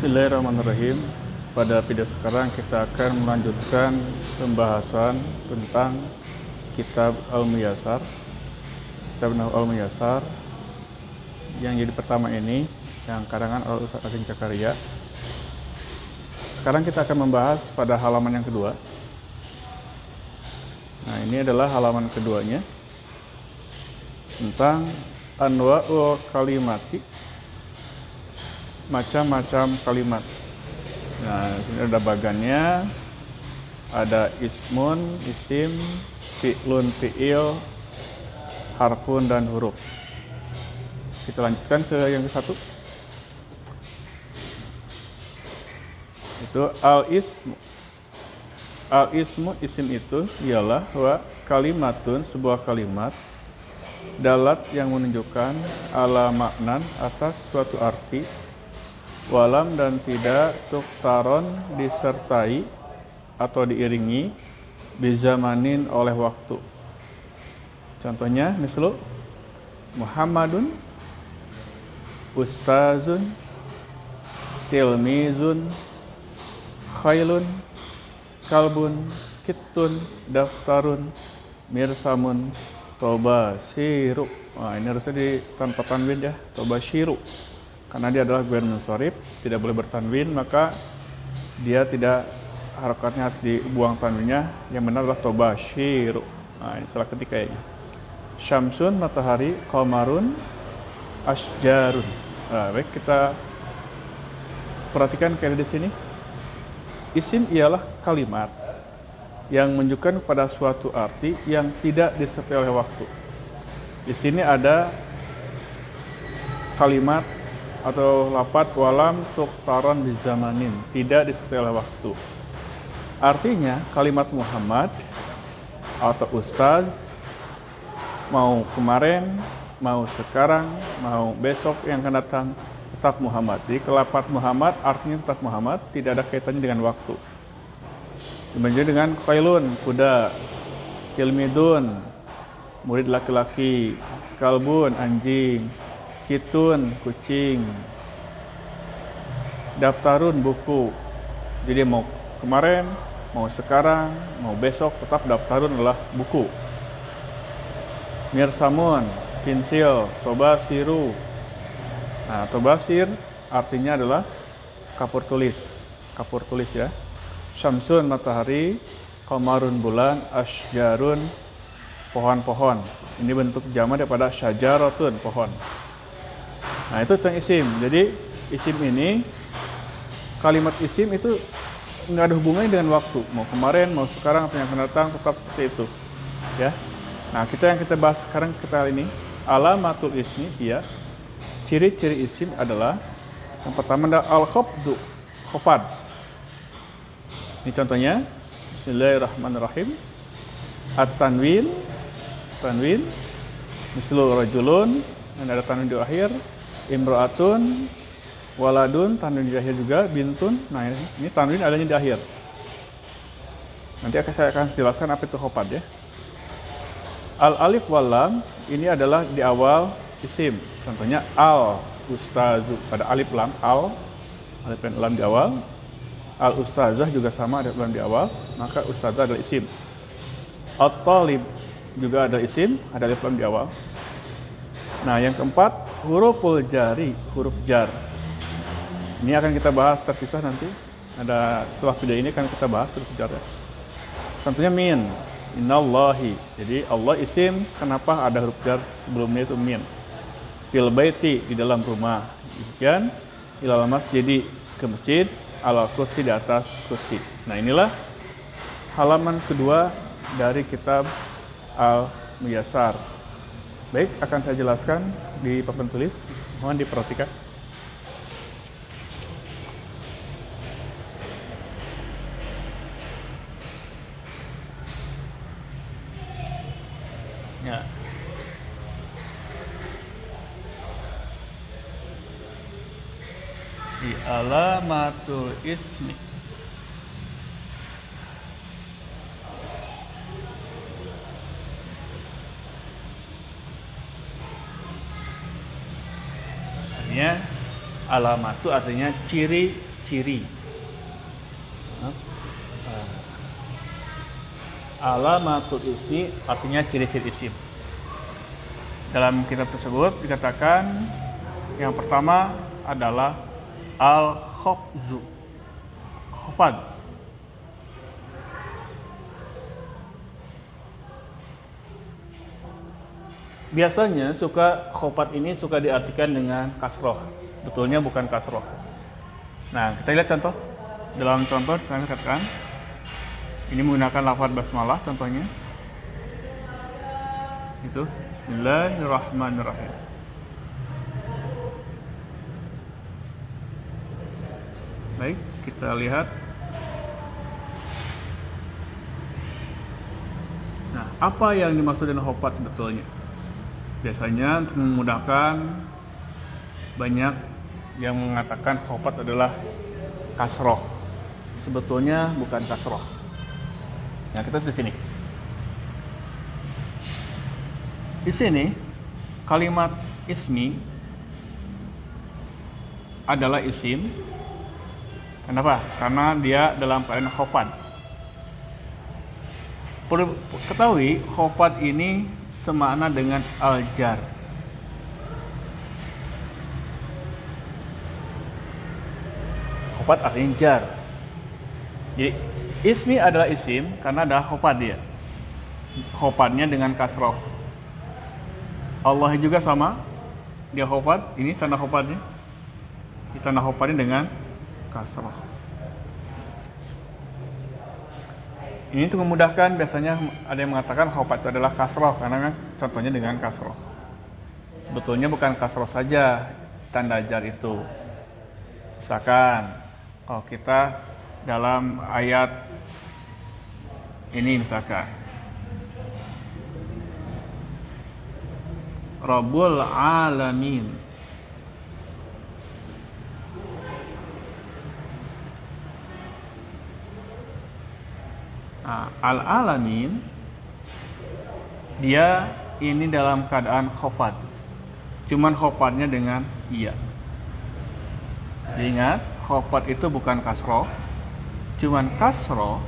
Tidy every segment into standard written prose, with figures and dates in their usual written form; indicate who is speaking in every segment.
Speaker 1: Bismillahirrahmanirrahim. Pada video sekarang kita akan melanjutkan pembahasan tentang kitab Al-Muyassar. Kitab Al-Muyassar yang jadi pertama ini, yang karangan oleh Ustaz Asin Cakaria. Sekarang kita akan membahas pada halaman yang kedua. Nah, ini adalah halaman keduanya tentang anwa'ul kalimati, macam-macam kalimat. Nah, ini ada bagannya, ada ismun, isim, fi'lun, fi'il, harfun, dan huruf. Kita lanjutkan ke yang ke satu. Itu al-ismu. Al-ismu, isim itu ialah wa kalimatun, sebuah kalimat dalat yang menunjukkan ala maknan, atas suatu arti, walam dan tidak tuktaron disertai atau diiringi bizamanin oleh waktu. Contohnya mislu Muhammadun, ustazun, tilmizun, khailun, kalbun, kittun, daftarun, mirsamun, tobashiru. Nah, ini harusnya di tanpa tanwin ya, tobashiru. Karena dia adalah ghair munsharif, tidak boleh bertanwin, maka dia tidak, harokatnya harus dibuang tanwinnya. Yang benar adalah tobashiru. Nah, ini salah ketika ini. Syamsun, matahari, qamarun, asjarun. Nah, baik, kita perhatikan kayak di sini. Isim ialah kalimat yang menunjukkan pada suatu arti yang tidak disertai oleh waktu. Di sini ada kalimat atau lafadz walam tuktaron bizamanin, tidak disertai oleh waktu. Artinya kalimat Muhammad atau ustaz, mau kemarin, mau sekarang, mau besok yang akan datang, tetap Muhammad. Jadi lafadz Muhammad artinya tetap Muhammad, tidak ada kaitannya dengan waktu. Dibandingkan dengan khailun, kuda, tilmidun, murid laki-laki, kalbun, anjing, kitun, kucing, daftarun, buku. Jadi mau kemarin, mau sekarang, mau besok, tetap daftarun adalah buku. Mirsamun, pensil, tobasiru. Nah, tobasir artinya adalah kapur tulis ya. Syamsun, matahari, qamarun, bulan, asjarun, pohon-pohon. Ini bentuk jamak daripada syajaratun, pohon. Nah, itu tentang isim. Jadi isim ini, kalimat isim itu nggak ada hubungannya dengan waktu. Mau kemarin, mau sekarang, atau yang akan datang, tetap seperti itu. Ya. Nah, yang kita bahas sekarang ini alamatul ismi, ya. Ciri-ciri isim adalah yang pertama adalah al-khafdu, khafad. Ini contohnya. Bismillahirrahmanirrahim. At-tanwin, tanwin. Mislu rajulun, dan ada tanwin di akhir. Imro'atun, waladun, tanwin di akhir juga, bintun. Nah, ini tanwin adanya di akhir. Nanti saya akan jelaskan apa itu khafad ya. Al-alif wal lam ini adalah di awal isim. Contohnya al ustazu, pada alif lam al, alif dan lam di awal. Al ustazah juga sama, ada lam di awal, maka ustazah adalah isim. At-talib juga ada isim, ada alif lam di awal. Nah, yang keempat, huruful jari, huruf jar. Ini akan kita bahas terpisah nanti. Ada setelah video ini akan kita bahas huruf jar ya. Contohnya min, innallahi. Jadi Allah isim, kenapa ada huruf jar sebelumnya itu min. Fil baiti, di dalam rumah. Demikian ilal masjidi, ke masjid, ala kursi, di atas kursi. Nah, inilah halaman kedua dari kitab Al-Muyassar. Baik, akan saya jelaskan di papan tulis. Mohon diperhatikan. Ya. Di alamatul ismi. Artinya alamat itu artinya ciri ciri. Alamatul isi artinya ciri-ciri isim. Dalam kitab tersebut dikatakan yang pertama adalah al-khafzu, khafad. Biasanya khafad ini suka diartikan dengan kasroh. Betulnya bukan kasroh. Nah, kita lihat contoh. Dalam contoh saya katakan ini menggunakan lafaz basmalah contohnya. Itu Bismillahirrahmanirrahim. Baik, kita lihat. Nah, apa yang dimaksud dengan khafad sebetulnya? Biasanya untuk memudahkan banyak yang mengatakan khafad adalah kasroh. Sebetulnya bukan kasroh. Nah, kita di sini. Di sini kalimat ismi adalah isim. Kenapa? Karena dia dalam keadaan khafad. Perlu ketahui khafad ini semakna dengan al-jar. Khafad artinya jar. Jadi ismi adalah isim karena ada khafad dia. Khafadnya dengan kasroh. Allah juga sama. Dia khafad, ini tanda khafadnya. Tanda khafadnya dengan kasroh. Ini untuk memudahkan biasanya ada yang mengatakan khafad itu adalah kasroh karena contohnya dengan kasroh. Sebetulnya bukan kasroh saja tanda jar itu. Misalkan kalau kita dalam ayat ini misalkan Rabbul Alamin. Nah, Al-Alamin dia ini dalam keadaan khafad. Cuman khafadnya dengan iya. Ingat, khafad itu bukan kasroh. Cuman kasroh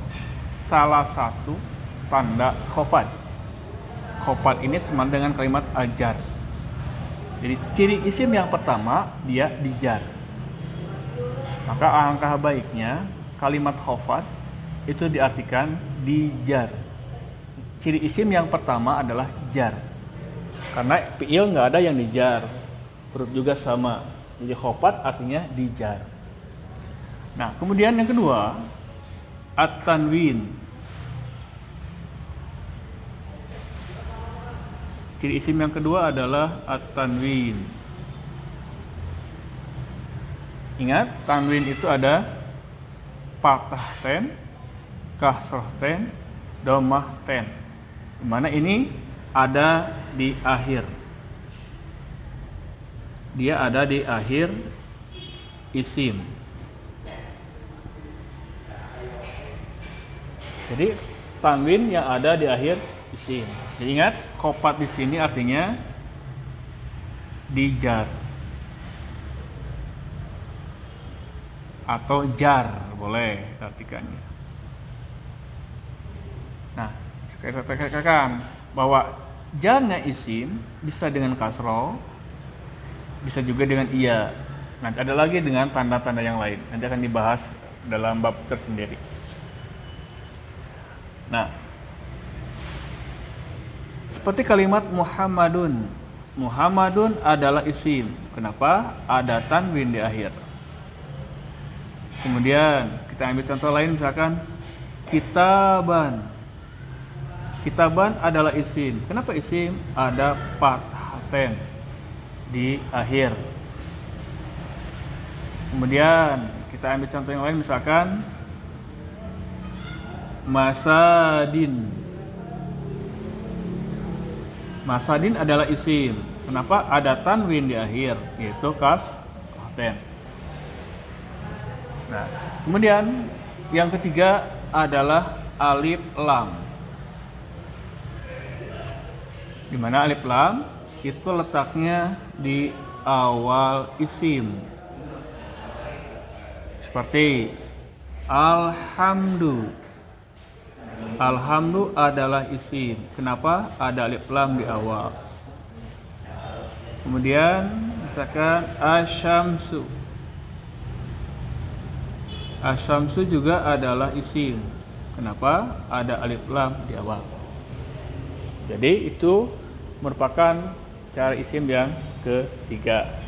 Speaker 1: salah satu tanda khafad. Khafad ini sama dengan kalimat ajar. Jadi ciri isim yang pertama dia dijar. Maka alangkah baiknya kalimat khafad itu diartikan dijar. Ciri isim yang pertama adalah jar. Karena fi'il nggak ada yang dijar. Huruf juga sama. Jadi khafad artinya dijar. Nah, kemudian yang kedua at-tanwin. Ciri isim yang kedua adalah at-tanwin. Ingat, tanwin itu ada fathah ten, kasroh ten, dhammah ten. Dimana ini ada di akhir. Dia ada di akhir isim. Jadi tanwin yang ada di akhir isim. Jadi ingat, khafad di sini artinya dijar atau jar, boleh artikannya. Nah, saya katakan bahwa jarnya isim bisa dengan kasroh, bisa juga dengan iya. Nanti ada lagi dengan tanda-tanda yang lain. Nanti akan dibahas dalam bab tersendiri. Nah, seperti kalimat Muhammadun. Muhammadun adalah isim. Kenapa? Ada tanwin di akhir. Kemudian kita ambil contoh lain, misalkan kitaban. Kitaban adalah isim. Kenapa isim? Ada fathah ten di akhir. Kemudian kita ambil contoh yang lain, misalkan masadin. Masadin adalah isim. Kenapa? Ada tanwin di akhir, yaitu ten. Nah, kemudian yang ketiga adalah alif lam. Di mana alif lam itu letaknya di awal isim. Seperti alhamdu. Alhamdu adalah isim. Kenapa? Ada alif lam di awal. Kemudian misalkan asyamsu. Asyamsu juga adalah isim. Kenapa? Ada alif lam di awal. Jadi itu merupakan cara isim yang ketiga.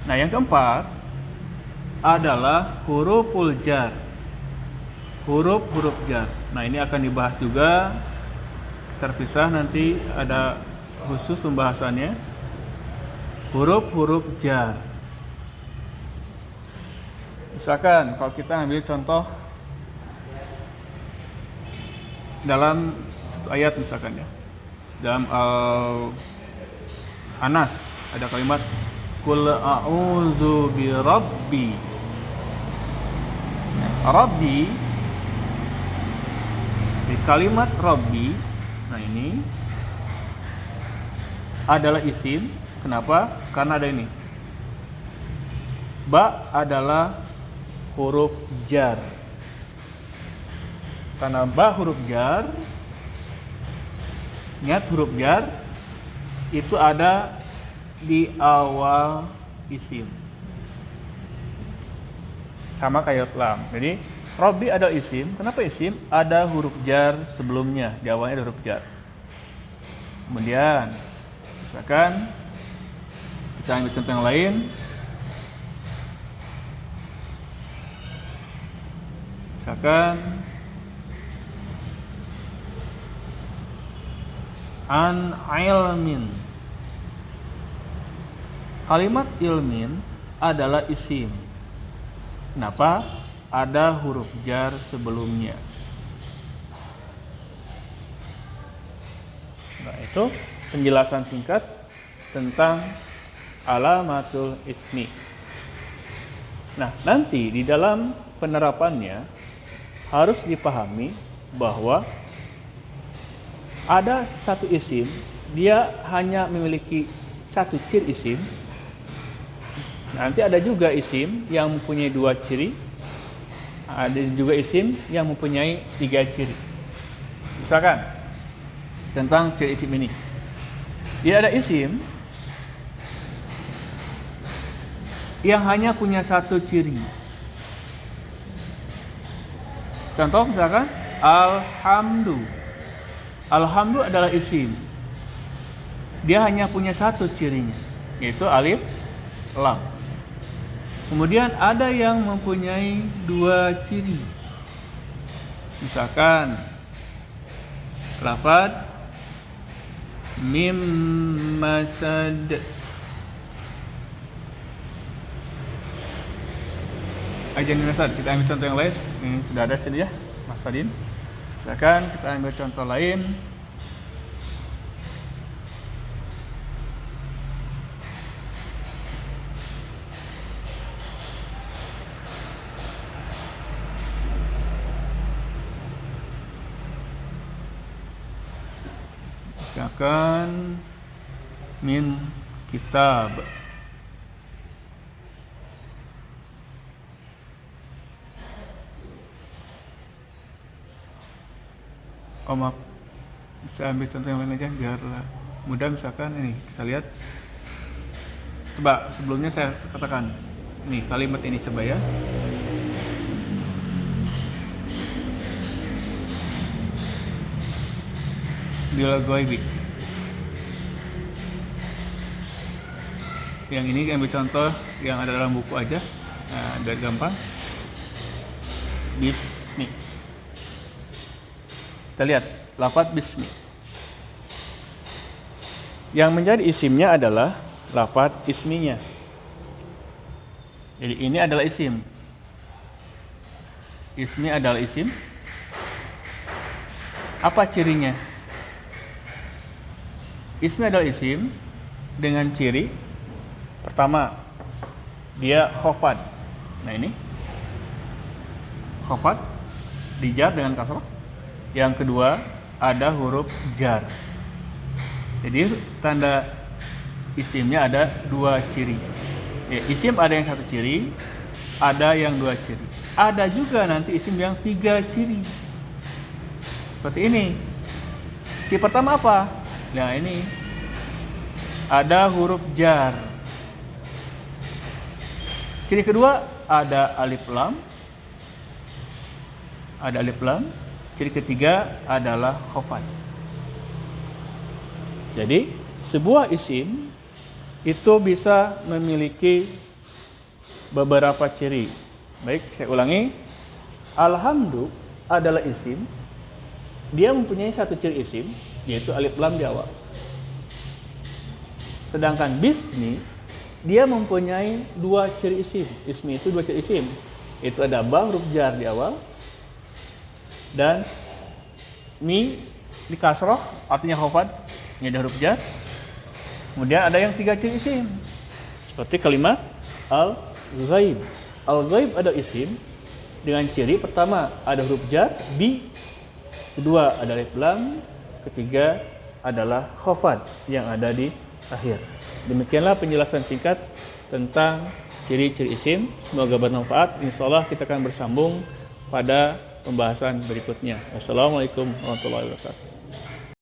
Speaker 1: Nah, yang keempat adalah huruful jar. Huruf-huruf jar. Nah, ini akan dibahas juga terpisah, nanti ada khusus pembahasannya. Huruf-huruf jar. Misalkan kalau kita ambil contoh dalam ayat misalkan ya. Dalam Anas ada kalimat Qul a'udzu birabbi. Rabbi, di kalimat Rabbi, nah ini adalah isim. Kenapa? Karena ada ini. Ba adalah huruf jar. Karena ba huruf jar, ingat huruf jar itu ada di awal isim. Sama kayak lam. Jadi Robbi ada isim. Kenapa isim? Ada huruf jar sebelumnya. Di awalnya ada huruf jar. Kemudian misalkan kita ambil contoh yang lain. Misalkan an ilmin. Kalimat ilmin adalah isim. Kenapa? Ada huruf jar sebelumnya. Nah, itu penjelasan singkat tentang alamatul ismi. Nah, nanti di dalam penerapannya harus dipahami bahwa ada satu isim, dia hanya memiliki satu ciri isim. Nanti ada juga isim yang mempunyai dua ciri. Ada juga isim yang mempunyai tiga ciri. Misalkan tentang ciri isim ini. Dia ada isim yang hanya punya satu ciri. Contoh misalkan alhamdu. Alhamdu adalah isim. Dia hanya punya satu cirinya, yaitu alif lam. Kemudian ada yang mempunyai dua ciri. Misalkan lafaz mim masad. Ajan masad. Kita ambil contoh yang lain. Ini sudah ada sini ya, Mas Fadin. Misalkan kita ambil contoh lain. Misalkan min kitab. Oh maaf, bisa ambil contoh yang lain aja biar mudah. Misalkan ini kita lihat. Coba sebelumnya saya katakan nih kalimat ini, coba ya. Bila goibi. Yang ini ambil contoh yang ada dalam buku aja, biar gampang. Bismi. Kita lihat lafaz bismi. Yang menjadi isimnya adalah lafaz isminya. Jadi ini adalah isim. Ismi adalah isim. Apa cirinya? Ismi adalah isim dengan ciri pertama, dia khofad. Nah ini khofad dijar dengan kasrah. Yang kedua ada huruf jar. Jadi tanda isimnya ada dua ciri. Ya, isim ada yang satu ciri, ada yang 2 ciri. Ada juga nanti isim yang 3 ciri. Seperti ini. Ciri pertama apa? Nah ini. Ada huruf jar. Ciri kedua ada alif lam. Ada alif lam. Ciri ketiga adalah khafat. Jadi, sebuah isim itu bisa memiliki beberapa ciri. Baik, saya ulangi. Alhamdu adalah isim. Dia mempunyai satu ciri isim, yaitu alif lam di awal. Sedangkan bismi, dia mempunyai 2 ciri isim. Ismi itu 2 ciri isim. Itu ada ba huruf jar di awal. Dan mi di kasroh, artinya khafat, ini ada huruf jar. Kemudian ada yang 3 ciri isim. Seperti kalimat al-ghaib. Al-ghaib ada isim dengan ciri pertama ada huruf jar, bi. Kedua ada alif lam. Ketiga adalah khafat yang ada di akhir. Demikianlah penjelasan singkat tentang ciri-ciri isim. Semoga bermanfaat. Insyaallah kita akan bersambung pada pembahasan berikutnya. Wassalamualaikum warahmatullahi wabarakatuh.